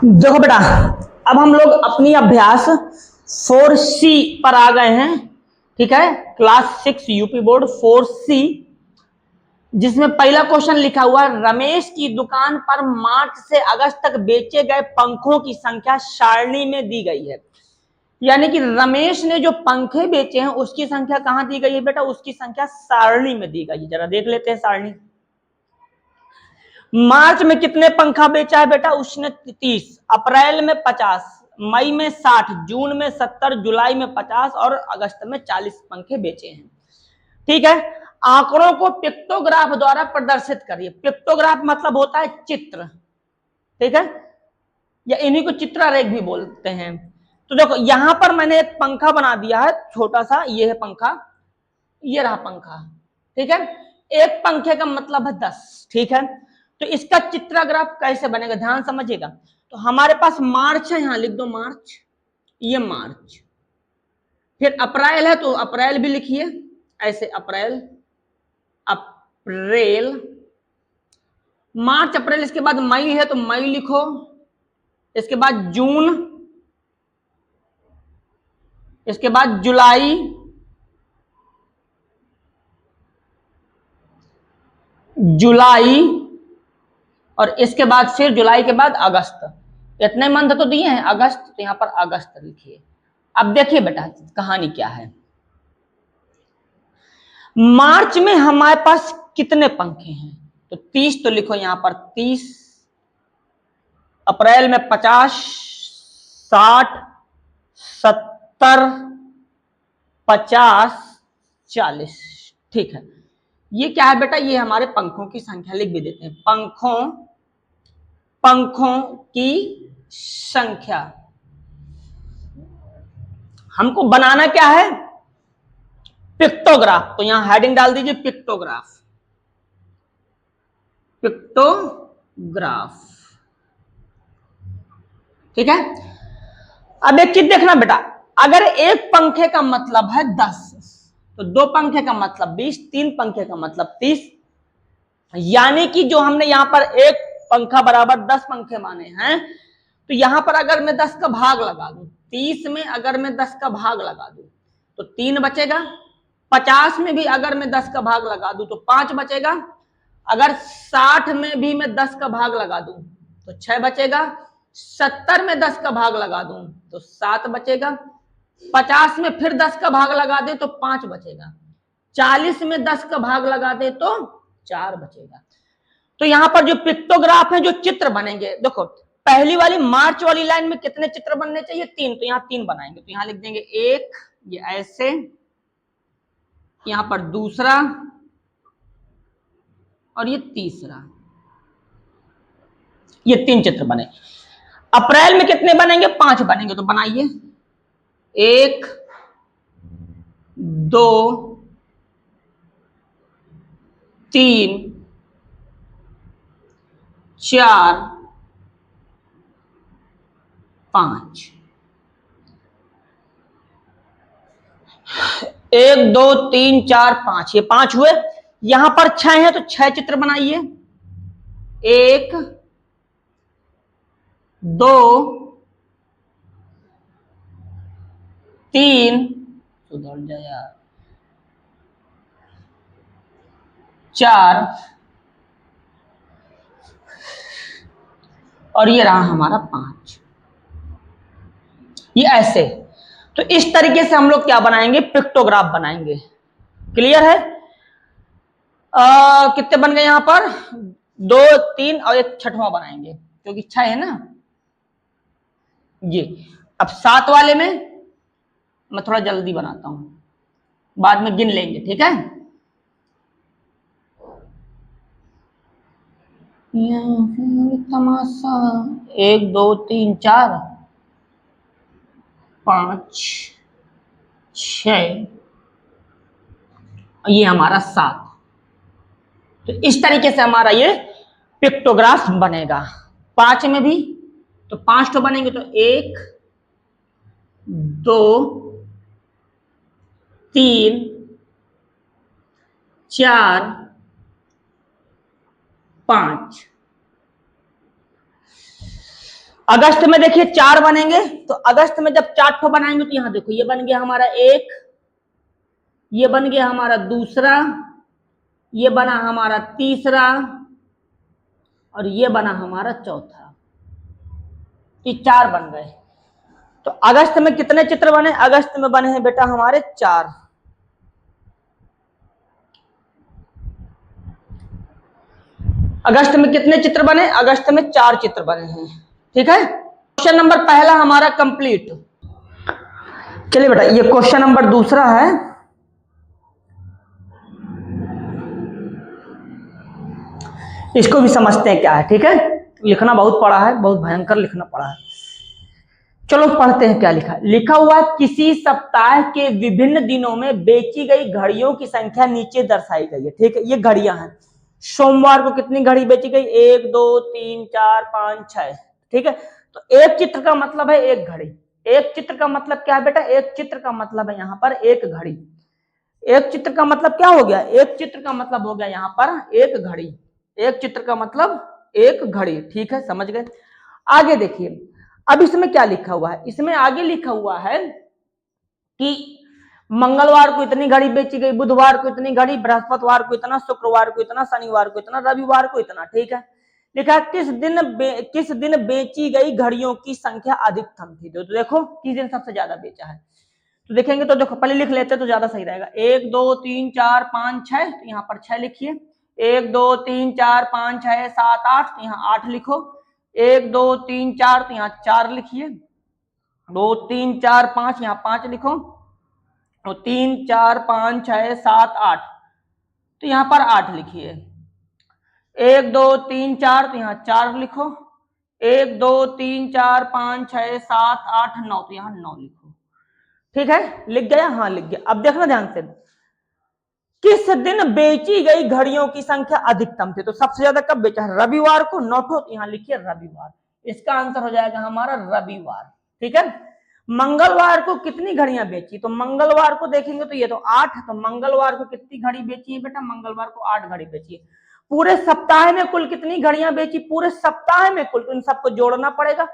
देखो बेटा, अब हम लोग अपनी अभ्यास 4C पर आ गए हैं। ठीक है, क्लास 6 यूपी बोर्ड 4C, जिसमें पहला क्वेश्चन लिखा हुआ है, रमेश की दुकान पर मार्च से अगस्त तक बेचे गए पंखों की संख्या सारणी में दी गई है। यानी कि रमेश ने जो पंखे बेचे हैं उसकी संख्या कहां दी गई है बेटा? उसकी संख्या सारणी में दी गई है। जरा देख लेते हैं सारणी। मार्च में कितने पंखा बेचा है बेटा? उसने 30, अप्रैल में 50, मई में 60, जून में 70, जुलाई में 50 और अगस्त में 40 पंखे बेचे हैं। ठीक है, आंकड़ों को पिक्टोग्राफ द्वारा प्रदर्शित करिए। पिक्टोग्राफ मतलब होता है चित्र। ठीक है, या इन्हीं को चित्रारेख भी बोलते हैं। तो देखो यहां पर मैंने एक पंखा बना दिया है छोटा सा, ये है पंखा, ये रहा पंखा। ठीक है, एक पंखे का मतलब है 10। ठीक है, तो इसका चित्राग्राफ कैसे बनेगा ध्यान समझिएगा। तो हमारे पास मार्च है, यहां लिख दो मार्च, ये मार्च। फिर अप्रैल है तो अप्रैल भी लिखिए ऐसे, अप्रैल, अप्रैल, मार्च अप्रैल, इसके बाद मई है तो मई लिखो, इसके बाद जून, इसके बाद जुलाई, जुलाई, और इसके बाद फिर जुलाई के बाद अगस्त। इतने मंथ तो दिए हैं, अगस्त, तो यहां पर अगस्त लिखिए। अब देखिए बेटा कहानी क्या है। मार्च में हमारे पास कितने पंखे हैं? तो 30 तो लिखो यहां पर 30, अप्रैल में 50, 60, 70, 50, 40। ठीक है, ये क्या है बेटा? ये हमारे पंखों की संख्या लिख भी देते हैं। पंखों की संख्या। हमको बनाना क्या है? पिक्टोग्राफ। तो यहां हेडिंग डाल दीजिए पिक्टोग्राफ, पिक्टोग्राफ। ठीक है, अब एक चीज देखना बेटा, अगर एक पंखे का मतलब है 10, तो दो पंखे का मतलब 20, तीन पंखे का मतलब 30, यानी कि जो हमने यहां पर एक पंखा बराबर 10 पंखे माने हैं, तो यहां पर अगर मैं 10 का भाग लगा दूं, 30 में अगर मैं 10 का भाग लगा दूं तो 3 बचेगा, 50 में भी अगर मैं 10 का भाग लगा दूं तो 5 बचेगा, अगर 60 में भी मैं 10 का भाग लगा दूं तो 6 बचेगा, 70 में 10 का भाग लगा दूं तो 7 बचेगा, 50 में फिर 10 का भाग लगा दे तो 5 बचेगा, 40 में 10 का भाग लगा दे तो 4 बचेगा। तो यहां पर जो पिक्टोग्राफ है, जो चित्र बनेंगे, देखो पहली वाली मार्च वाली लाइन में कितने चित्र बनने चाहिए? 3, तो यहां 3 बनाएंगे। तो यहां लिख देंगे एक, ये ऐसे, यहां पर दूसरा, और ये तीसरा, ये 3 चित्र बने। अप्रैल में कितने बनेंगे? 5 बनेंगे। तो बनाइए, 1, 2, 3, 4, 5। 1, 2, 3, 4, 5, ये 5 हुए। यहां पर 6 है तो 6 चित्र बनाइए, 1, 2, 3, सुधर जा यार, 4, और ये रहा हमारा 5। ये ऐसे। तो इस तरीके से हम लोग क्या बनाएंगे? पिक्टोग्राफ बनाएंगे। क्लियर है? कितने बन गए यहां पर? 2, 3 और एक छठवां बनाएंगे क्योंकि 6 है ना ये। अब 7 वाले में मैं थोड़ा जल्दी बनाता हूं, बाद में गिन लेंगे। ठीक है, तमाशा, 1, 2, 3, 4, 5, 6, ये हमारा 7। तो इस तरीके से हमारा ये पिक्टोग्राफ बनेगा। 5 में भी तो 5 तो बनेंगे, तो 1, 2, 3, 4, 5। अगस्त में देखिए 4 बनेंगे, तो अगस्त में जब 4 ठो बनाएंगे तो यहां देखो ये बन गया हमारा एक, ये बन गया हमारा दूसरा, ये बना हमारा तीसरा, और ये बना हमारा चौथा। ये 4 बन गए। तो अगस्त में कितने चित्र बने? अगस्त में बने हैं बेटा हमारे 4। अगस्त में कितने चित्र बने? अगस्त में 4 चित्र बने हैं। ठीक है, क्वेश्चन नंबर पहला हमारा कंप्लीट। चलिए बेटा ये क्वेश्चन नंबर दूसरा है। इसको भी समझते हैं क्या है। ठीक है, लिखना बहुत पड़ा है, बहुत भयंकर लिखना पड़ा है। चलो पढ़ते हैं क्या लिखा। लिखा हुआ है किसी सप्ताह के विभिन्न दिनों में बेची गई घड़ियों की संख्या नीचे दर्शाई गई है। ठीक है, ये घड़ियां हैं। सोमवार को कितनी घड़ी बेची गई? 1 2 3 4 5 6। ठीक है, तो एक चित्र का मतलब है एक घड़ी। एक चित्र का मतलब क्या है बेटा? एक चित्र का मतलब है यहाँ पर एक घड़ी। एक चित्र का मतलब क्या हो गया? एक चित्र का मतलब हो गया यहाँ पर एक घड़ी। एक चित्र का मतलब एक घड़ी। ठीक है, समझ गए। आगे देखिए, अब इसमें क्या लिखा हुआ है? इसमें आगे लिखा हुआ है कि मंगलवार को इतनी घड़ी बेची गई, बुधवार को इतनी घड़ी, बृहस्पतिवार को इतना, शुक्रवार को इतना, शनिवार को इतना, रविवार को इतना। ठीक है, लिखा है किस दिन बेची गई घड़ियों की संख्या अधिकतम थी। तो देखो किस दिन सबसे ज्यादा बेचा है, तो देखेंगे। तो देखो पहले लिख लेते तो ज्यादा सही रहेगा। 1 2 3 4 5 6, तो यहाँ पर 6 लिखिए। 1 2 3 4 5 6 7 8, तो यहाँ 8 लिखो। 1 2 3 4, तो यहाँ 4 लिखिए। 2 3 4 5, यहाँ 5 लिखो। तो 3 4 5 6 7 8, तो यहाँ पर 8 लिखिए। 1 2 3 4, तो यहाँ 4 लिखो। 1 2 3 4 5 6 7 8 9, तो यहाँ 9 लिखो। ठीक है, लिख गया? हाँ लिख गया। अब देखना ध्यान से, किस दिन बेची गई घड़ियों की संख्या अधिकतम थी। तो सबसे ज्यादा कब बेचा है? रविवार को। 9 ठो, तो यहाँ लिखिए रविवार। इसका आंसर हो जाएगा हमारा रविवार। ठीक है, मंगलवार को कितनी घड़ियां बेची? तो मंगलवार को देखेंगे तो ये तो 8, तो मंगलवार को कितनी घड़ी बेची है बेटा? मंगलवार को 8 घड़ी बेची है। पूरे सप्ताह में कुल कितनी घड़ियां बेची? पूरे सप्ताह में कुल, तो इन सबको जोड़ना पड़ेगा।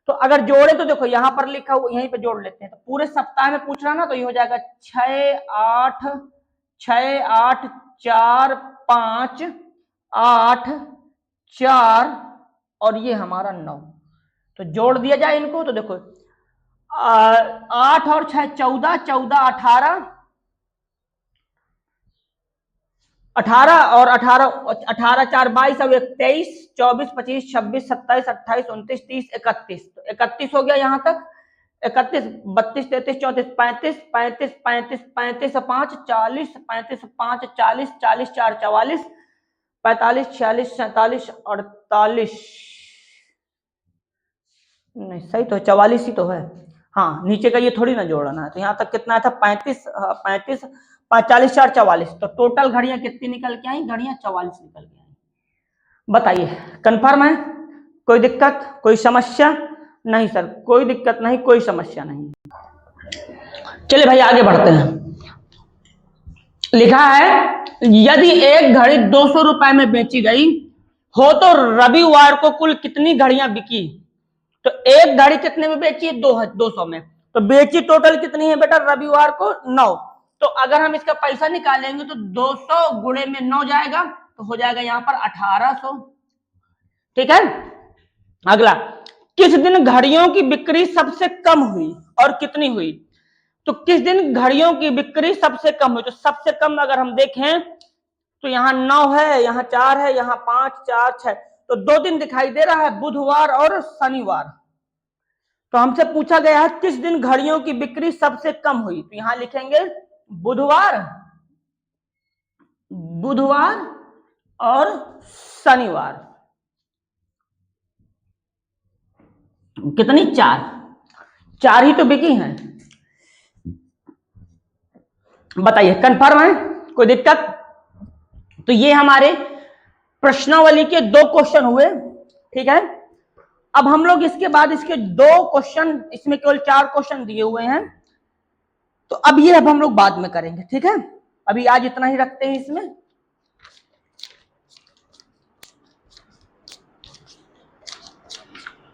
तो अगर जोड़े तो देखो यहां पर लिखा हुआ, यहीं पे जोड़ लेते हैं। तो पूरे सप्ताह में पूछ रहा ना, तो ये हो जाएगा 6 8 6 8 4 5 8 4, और ये हमारा 9। तो जोड़ दिया जाए इनको, तो देखो 8 और 6 14, 14 18, 18 और 18, 18 4 22 और 23, 24 25 26 27 28 29 30 31, तो 31 हो गया यहाँ तक। 31 32 33 34 35 35 35 35 5 40, 35 5 40, 40 4 44, 45 46 47 48, नहीं सही तो 44 ही तो है। हाँ, नीचे का ये थोड़ी ना जोड़ना है। तो यहाँ तक कितना था? 35 35 40 4 44, तो टोटल घड़ियां कितनी निकल के आई? घड़ियां 44 निकल के आई। बताइए कंफर्म है? कोई दिक्कत, कोई समस्या? नहीं सर, कोई दिक्कत नहीं, कोई समस्या नहीं। चलिए भाई आगे बढ़ते हैं। लिखा है यदि एक घड़ी 200 रुपए में बेची गई हो तो रविवार को कुल कितनी घड़ियां बिकी? तो एक घड़ी कितने में बेची? 200 में। तो बेची टोटल कितनी है बेटा? रविवार को 9। तो अगर हम इसका पैसा निकालेंगे तो 200 गुणे में 9 जाएगा, तो हो जाएगा यहाँ पर 1800। ठीक है, अगला, किस दिन घड़ियों की बिक्री सबसे कम हुई और कितनी हुई? तो किस दिन घड़ियों की बिक्री सबसे कम हुई? तो सबसे कम अगर हम देखें तो यहाँ 9 है, यहाँ 4 है, यहाँ 5 4 6, तो 2 दिन दिखाई दे रहा है, बुधवार और शनिवार। तो हमसे पूछा गया है किस दिन घड़ियों की बिक्री सबसे कम हुई। तो यहां लिखेंगे बुधवार, बुधवार और शनिवार। कितनी? 4 ही तो बिकी हैं। बताइए कंफर्म है? कोई दिक्कत? तो ये हमारे प्रश्नावली के 2 क्वेश्चन हुए। ठीक है, अब हम लोग इसके बाद इसके 2 क्वेश्चन, इसमें केवल 4 क्वेश्चन दिए हुए हैं, तो अब ये अब हम लोग बाद में करेंगे। ठीक है, अभी आज इतना ही रखते हैं इसमें।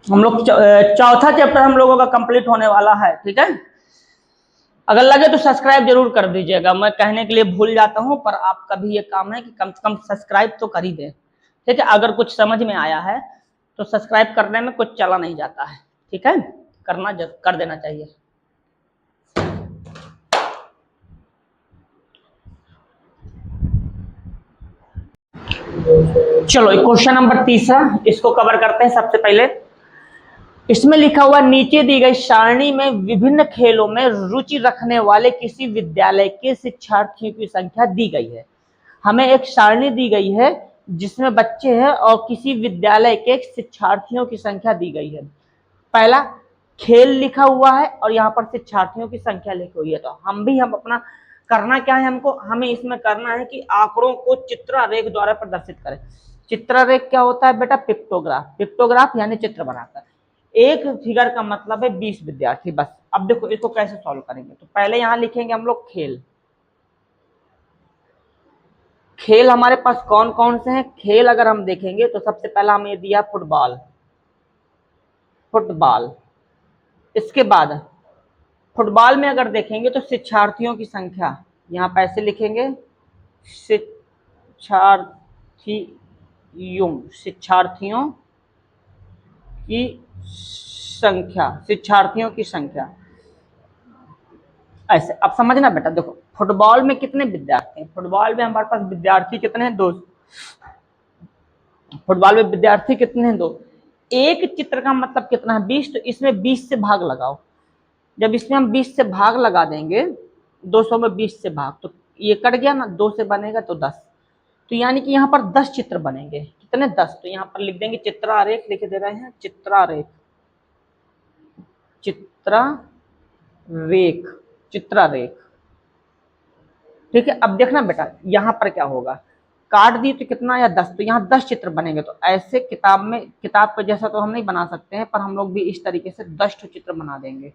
हम लोग चौथा चैप्टर हम लोगों का कंप्लीट होने वाला है, ठीक है। अगर लगे तो सब्सक्राइब जरूर कर दीजिएगा, मैं कहने के लिए भूल जाता हूं, पर आपका भी ये काम है कि कम से कम सब्सक्राइब तो कर ही दें, ठीक है। अगर कुछ समझ में आया है तो सब्सक्राइब करने में कुछ चला नहीं जाता है, ठीक है, करना कर देना चाहिए। चलो क्वेश्चन नंबर तीसरा, इसको कवर करते हैं। सबसे पहले इसमें लिखा हुआ, नीचे दी गई सारणी में विभिन्न खेलों में रुचि रखने वाले किसी विद्यालय के शिक्षार्थियों की संख्या दी गई है। हमें एक सारणी दी गई है जिसमें बच्चे हैं और किसी विद्यालय के शिक्षार्थियों की संख्या दी गई है। पहला खेल लिखा हुआ है और यहाँ पर शिक्षार्थियों की संख्या लिखी हुई है। तो हम अपना करना क्या है, हमको हमें इसमें करना है कि आंकड़ों को चित्रारेख द्वारा प्रदर्शित करें। चित्रारेख क्या होता है बेटा? पिक्टोग्राफ। पिक्टोग्राफ यानी चित्र बनाकर। एक फिगर का मतलब है 20 विद्यार्थी, बस। अब देखो इसको कैसे सॉल्व करेंगे। तो पहले यहां लिखेंगे हम लोग खेल। खेल हमारे पास कौन कौन से हैं? खेल अगर हम देखेंगे तो सबसे पहला हमें दिया फुटबॉल। फुटबॉल। इसके बाद फुटबॉल में अगर देखेंगे तो शिक्षार्थियों की संख्या, यहाँ पर ऐसे लिखेंगे शिक्षार्थियों की संख्या, शिक्षार्थियों की संख्या ऐसे। अब समझना बेटा, देखो फुटबॉल में कितने विद्यार्थी हैं? फुटबॉल में हमारे पास विद्यार्थी कितने हैं? 2। फुटबॉल में विद्यार्थी कितने हैं? 2। एक चित्र का मतलब कितना है? 20। तो इसमें 20 से भाग लगाओ। जब इसमें हम 20 से भाग लगा देंगे, 200 में 20 से भाग, तो ये कट गया ना, 2 से बनेगा तो 10। तो यानी कि यहाँ पर 10 चित्र बनेंगे। कितने? 10। तो यहाँ पर लिख देंगे चित्रारेख, लिख दे रहे हैं चित्रारेख। चित्रारेख, चित्रारेख, ठीक है। अब देखना बेटा यहाँ पर क्या होगा, काट दी तो कितना आया? 10। तो यहाँ 10 चित्र बनेंगे। तो ऐसे किताब के जैसा तो हम नहीं बना सकते हैं, पर हम लोग भी इस तरीके से 10 चित्र बना देंगे।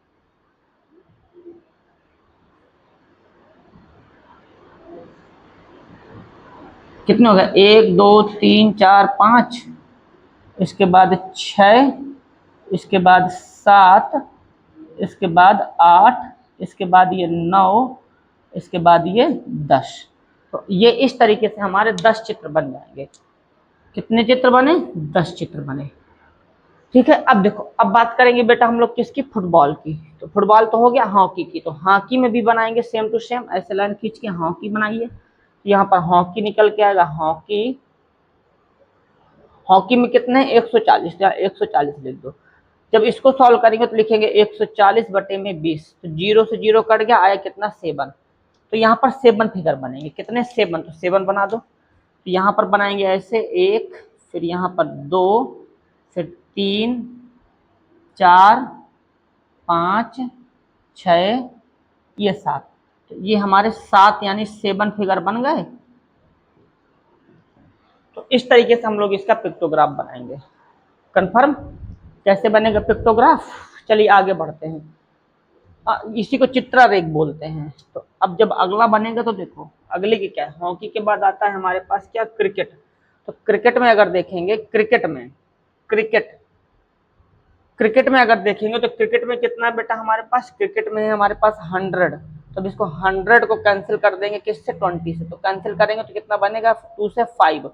कितने हो गए? 1 2 3 4 5, इसके बाद 6, इसके बाद 7, इसके बाद 8, इसके बाद ये 9, इसके बाद ये 10। तो ये इस तरीके से हमारे 10 चित्र बन जाएंगे। कितने चित्र बने? 10 चित्र बने, ठीक है। अब देखो, अब बात करेंगे बेटा हम लोग किसकी? फुटबॉल की। तो फुटबॉल तो हो गया। हॉकी की, तो हॉकी में भी बनाएंगे सेम टू सेम। ऐसे लाइन खींच के हॉकी बनाइए। यहाँ पर हॉकी निकल के आएगा। हॉकी, हॉकी में कितने? 140। 140 लिख दो। जब इसको सॉल्व करेंगे तो लिखेंगे 140 बटे में 20। तो 0 से 0 कट गया, आया कितना? 7। तो यहाँ पर 7 फिगर बनेंगे। कितने? 7। तो 7 बना दो। तो यहाँ पर बनाएंगे ऐसे 1, फिर यहाँ पर 2, फिर 3 4 5 6, ये 7। तो ये हमारे 7 यानी 7 फिगर बन गए। तो इस तरीके से हम लोग इसका पिक्टोग्राफ बनाएंगे। कंफर्म? कैसे बनेगा पिक्टोग्राफ? चलिए आगे बढ़ते हैं। इसी को चित्रारेख बोलते हैं। तो अब जब अगला बनेगा तो देखो अगले की क्या है। हॉकी के बाद आता है हमारे पास क्या? क्रिकेट। तो क्रिकेट में अगर देखेंगे, क्रिकेट में अगर देखेंगे तो क्रिकेट में कितना है बेटा हमारे पास? क्रिकेट में है हमारे पास 100। तो इसको 100 को कैंसिल कर देंगे किससे? 20 से। तो कैंसिल करेंगे तो कितना बनेगा? 2 से 5। तो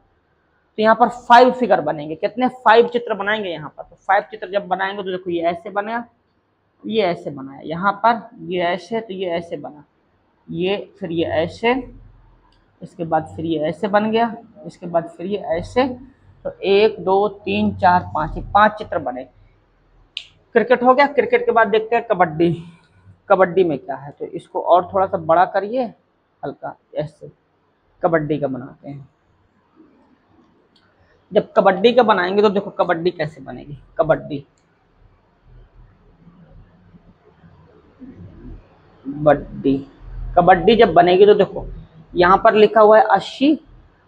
यहाँ पर 5 फिगर बनेंगे। कितने? 5 चित्र बनाएंगे यहाँ पर। तो 5 चित्र जब बनाएंगे तो देखो ये ऐसे बना, ये ऐसे बनाया, यहाँ पर ये ऐसे, तो ये ऐसे बना, ये फिर ये ऐसे, इसके बाद फिर ये ऐसे बन गया, इसके बाद फिर ये ऐसे। तो 1 2 3 4 5, ये 5 चित्र बने। क्रिकेट हो गया। क्रिकेट के बाद देखते हैं कबड्डी। कबड्डी में क्या है? तो इसको और थोड़ा सा बड़ा करिए, हल्का ऐसे कबड्डी का बनाते हैं। जब कबड्डी का बनाएंगे तो देखो कबड्डी कैसे बनेगी। कबड्डी, कबड्डी जब बनेगी तो देखो यहाँ पर लिखा हुआ है 80।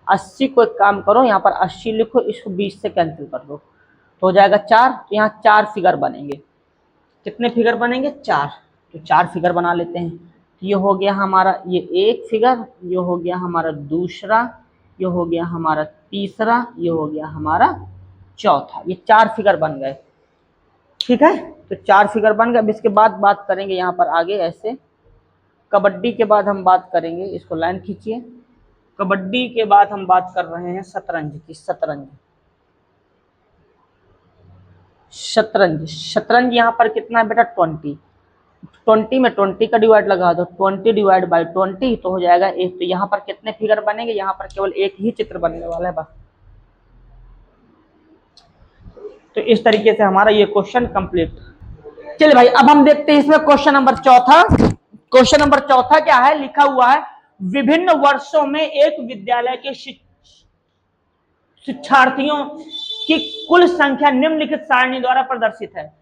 80 को एक काम करो, यहाँ पर 80 लिखो, इसको 20 से कैंसिल कर दो तो हो जाएगा 4। तो यहाँ 4 फिगर बनेंगे। कितने फिगर बनेंगे? 4। तो 4 फिगर बना लेते हैं। तो ये हो गया हमारा ये एक फिगर, ये हो गया हमारा दूसरा, ये हो गया हमारा तीसरा, ये हो गया हमारा चौथा। ये 4 फिगर बन गए। ठीक है, तो 4 फिगर बन गए। अब इसके बाद बात करेंगे यहाँ पर आगे ऐसे, कबड्डी के बाद हम बात करेंगे, इसको लाइन खींचिए, कबड्डी के बाद हम बात कर रहे हैं शतरंज की। शतरंज, शतरंज, शतरंज यहाँ पर कितना है बेटा 20, 20 में 20 का डिवाइड लगा दो, 20 डिवाइड बाई 20 तो हो जाएगा 1। तो यहाँ पर कितने फिगर बनेंगे, यहाँ पर केवल एक ही चित्र बनने वाला है बस। तो इस तरीके से हमारा ये क्वेश्चन कंप्लीट। चलिए भाई, अब हम देखते हैं इसमें क्वेश्चन नंबर चौथा। क्वेश्चन नंबर चौथा क्या है, लिखा हुआ है विभिन्न वर्षों में एक विद्यालय के शिक्षार्थियों की कुल संख्या निम्नलिखित सारणी द्वारा प्रदर्शित है।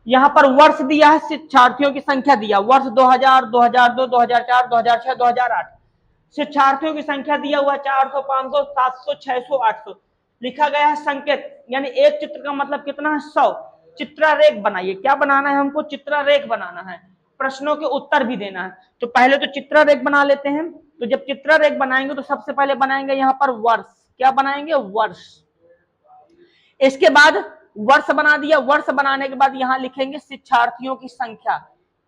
यहां पर वर्ष दिया है, शिक्षार्थियों की संख्या दिया, वर्ष 2000, 2002, 2004, 2006, 2008। शिक्षार्थियों की संख्या दिया हुआ 400, 500, 700, 600, 800। लिखा गया है संकेत, यानी एक चित्र का मतलब कितना है 100। चित्रारेख बनाइए, क्या बनाना है हमको, चित्रारेख बनाना है, प्रश्नों के उत्तर भी देना है। तो पहले तो चित्रारेख बना लेते हैं। तो जब चित्रारेख बनाएंगे तो सबसे पहले बनाएंगे यहाँ पर वर्ष, क्या बनाएंगे, वर्ष। इसके बाद वर्ष बना दिया, वर्ष बनाने के बाद यहां लिखेंगे शिक्षार्थियों की संख्या,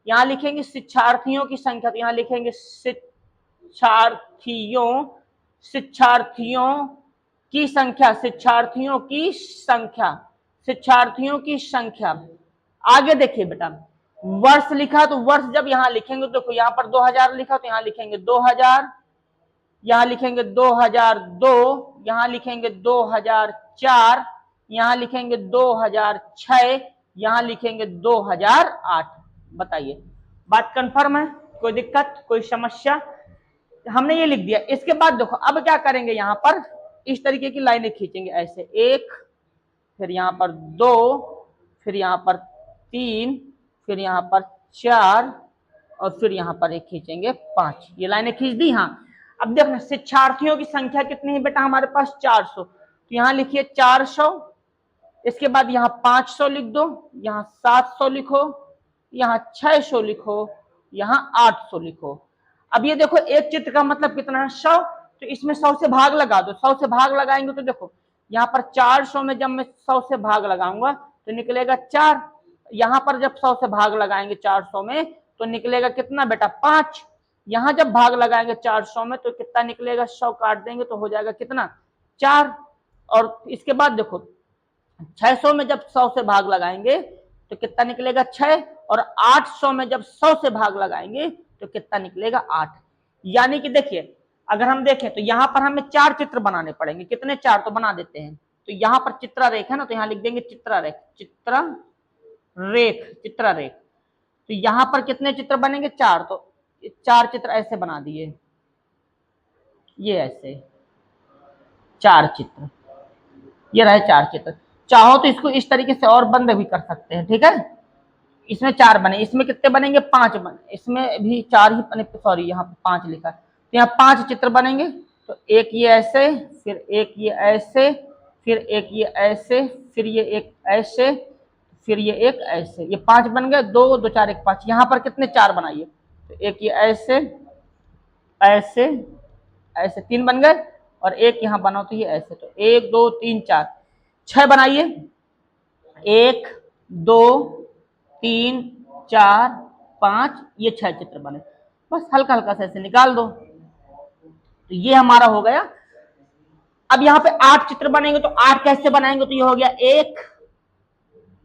यहां लिखेंगे शिक्षार्थियों की संख्या, तो यहां लिखेंगे शिक्षार्थियों की संख्या, शिक्षार्थियों की संख्या, शिक्षार्थियों की संख्या। आगे देखिए बेटा, वर्ष लिखा तो वर्ष जब यहां लिखेंगे, देखो यहां पर 2000 लिखा तो यहां लिखेंगे 2000, यहां लिखेंगे 2002, यहां लिखेंगे 2004, यहां लिखेंगे 2006, यहां लिखेंगे 2008। बताइए, बात कंफर्म है, कोई दिक्कत, कोई समस्या? हमने ये लिख दिया। इसके बाद देखो अब क्या करेंगे, यहां पर इस तरीके की लाइनें खींचेंगे ऐसे, 1, फिर यहां पर 2, फिर यहां पर 3, फिर यहां पर 4 और फिर यहां पर एक खींचेंगे 5। ये लाइनें खींच दी। हाँ, अब देखना शिक्षार्थियों की संख्या कितनी है बेटा हमारे पास 400, तो यहां लिखिए 400। इसके बाद यहाँ 500 लिख दो, यहाँ 700 लिखो, यहाँ 600 लिखो, यहाँ 800 लिखो। अब ये देखो एक चित्र का मतलब कितना है 100, तो इसमें 100 से भाग लगा दो। 100 से भाग लगाएंगे तो देखो यहाँ पर 400 में जब मैं 100 से भाग लगाऊंगा तो निकलेगा 4। यहाँ पर जब 100 से भाग लगाएंगे 400 में तो निकलेगा कितना बेटा 5। यहाँ जब भाग लगाएंगे 400 में तो कितना निकलेगा, 100 काट देंगे तो हो जाएगा कितना 4। और इसके बाद देखो 600 में जब 100 से भाग लगाएंगे तो कितना निकलेगा 6, और 800 में जब 100 से भाग लगाएंगे तो कितना निकलेगा 8। यानी कि देखिए अगर हम देखें तो यहाँ पर हमें 4 चित्र बनाने पड़ेंगे, कितने 4, तो बना देते हैं। तो यहाँ पर चित्रारेख है ना, तो यहाँ लिख देंगे चित्रारेख, चित्रारेख, चित्रारेख। तो यहाँ पर कितने चित्र बनेंगे 4, तो 4 चित्र ऐसे बना दिए, ये ऐसे 4 चित्र, ये रहे 4 चित्र। चाहो तो इसको इस तरीके से और बंद भी कर सकते हैं, ठीक है। इसमें 4 बने, इसमें कितने बनेंगे 5 बने, इसमें भी 4 ही बने, सॉरी यहाँ पे 5 लिखा, तो यहाँ 5 चित्र बनेंगे। तो एक ये ऐसे, फिर एक ये ऐसे, फिर एक ये ऐसे, फिर ये एक ऐसे, फिर ये एक ऐसे, ये 5 बन गए। 2 2 4 1 5। यहाँ पर कितने 4 बनाइए, तो एक ये ऐसे, ऐसे, ऐसे 3 बन गए, और एक यहाँ बनाओ तो ये ऐसे, तो 1 2 3 4 6 बनाइए, 1 2 3 4 5, ये 6 चित्र बने। बस हल्का हल्का से ऐसे निकाल दो, तो ये हमारा हो गया। अब यहाँ पे 8 चित्र बनेंगे, तो 8 कैसे बनाएंगे, तो ये हो गया 1,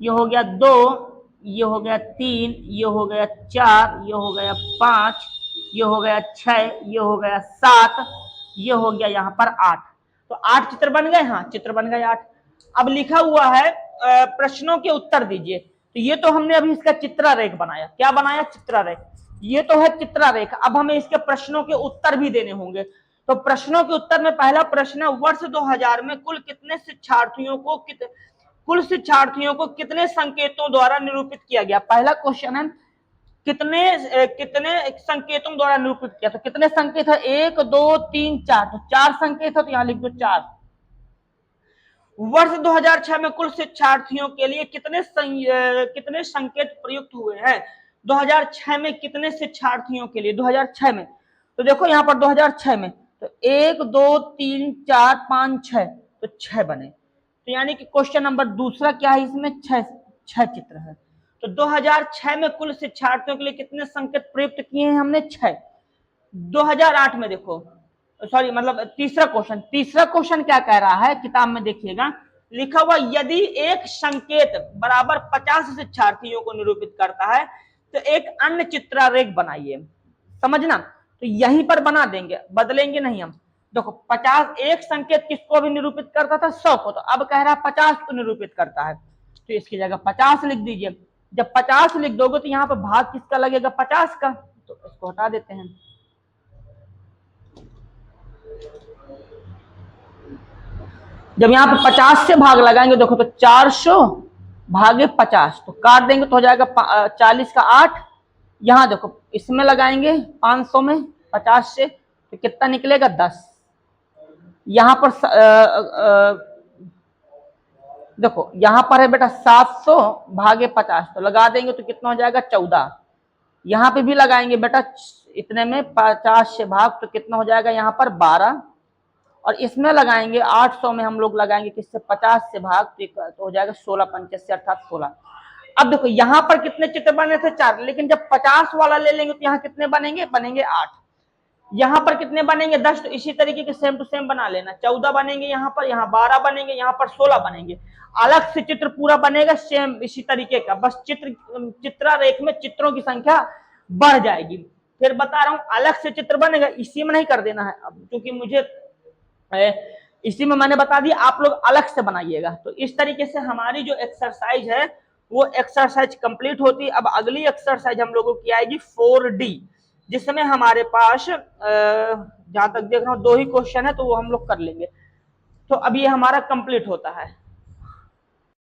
ये हो गया 2, ये हो गया 3, ये हो गया 4, ये हो गया 5, ये हो गया 6, ये हो गया 7, ये हो गया यहाँ पर 8। तो 8 चित्र बन गए, हाँ चित्र बन गए 8। अब लिखा हुआ है प्रश्नों के उत्तर दीजिए। तो ये तो हमने अभी इसका चित्रारेख बनाया, क्या बनाया, चित्रारेख। ये तो है चित्रारेख। अब हमें इसके प्रश्नों के उत्तर भी देने होंगे। तो प्रश्नों के उत्तर में पहला प्रश्न है, वर्ष 2000 में कुल कितने संकेतों द्वारा निरूपित किया गया। पहला क्वेश्चन है कितने संकेतों द्वारा निरूपित किया। तो कितने संकेत है, 1 2 3 4, तो 4 संकेत है, तो यहां लिख दो 4। वर्ष 2006 में कुल शिक्षार्थियों के लिए कितने संकेत प्रयुक्त हुए हैं। 2006 में कितने शिक्षार्थियों के लिए, 2006 में, तो देखो यहाँ पर 2006 में तो 1 2 3 4 5 6, तो 6 बने। तो यानी कि क्वेश्चन नंबर दूसरा क्या है इसमें 6 6 चित्र है। तो 2006 में कुल शिक्षार्थियों के लिए कितने संकेत प्रयुक्त किए हैं हमने? 6। 2008 में देखो, सॉरी मतलब तीसरा क्वेश्चन क्या कह रहा है किताब में देखिएगा, लिखा हुआ यदि एक संकेत बराबर 50 शिक्षार्थियों को निरूपित करता है तो एक अन्य चित्रारेख बनाइए। समझना, तो यहीं पर बना देंगे, बदलेंगे नहीं हम। देखो 50 एक संकेत किसको भी निरूपित करता था? 100 को। तो अब कह रहा है 50 को निरूपित करता है, तो इसकी जगह 50 लिख दीजिए। जब 50 लिख दोगे तो यहाँ पर भाग किसका लगेगा? 50 का, तो इसको हटा देते हैं। जब यहाँ पे 50 से भाग लगाएंगे, देखो तो 400 भागे 50, तो काट देंगे तो हो जाएगा 40 का 8। यहाँ देखो इसमें लगाएंगे 500 में 50 से, तो कितना निकलेगा? 10। यहाँ पर देखो यहाँ पर है बेटा 700 भागे 50, तो लगा देंगे तो कितना हो जाएगा? 14। यहाँ पे भी लगाएंगे बेटा इतने में 50 से भाग, तो कितना हो जाएगा यहाँ पर? 12। और इसमें लगाएंगे 800 में हम लोग लगाएंगे किससे? 50 से भाग, तो हो जाएगा 16 पंचे से अर्थात 16। अब देखो यहाँ पर कितने चित्र बने थे? 4, लेकिन जब 50 वाला ले लेंगे तो यहाँ कितने बनेंगे? बनेंगे 8। यहाँ पर कितने बनेंगे? 10। तो इसी तरीके के सेम टू सेम बना लेना, 14 बनेंगे यहाँ पर, यहाँ 12 बनेंगे, यहाँ पर 16 बनेंगे। अलग से चित्र पूरा बनेगा सेम इसी तरीके का, बस चित्रारेख में चित्रों की संख्या बढ़ जाएगी। फिर बता रहा हूं अलग से चित्र बनेगा, इसी में नहीं कर देना है। अब क्योंकि मुझे इसी में मैंने बता दिया, आप लोग अलग से बनाइएगा। तो इस तरीके से हमारी जो एक्सरसाइज है वो एक्सरसाइज कंप्लीट होती है। अब अगली एक्सरसाइज हम लोगों की आएगी 4D, जिसमें हमारे पास जहां तक देख रहा हूं 2 ही क्वेश्चन है, तो वो हम लोग कर लेंगे। तो अब ये हमारा कंप्लीट होता है।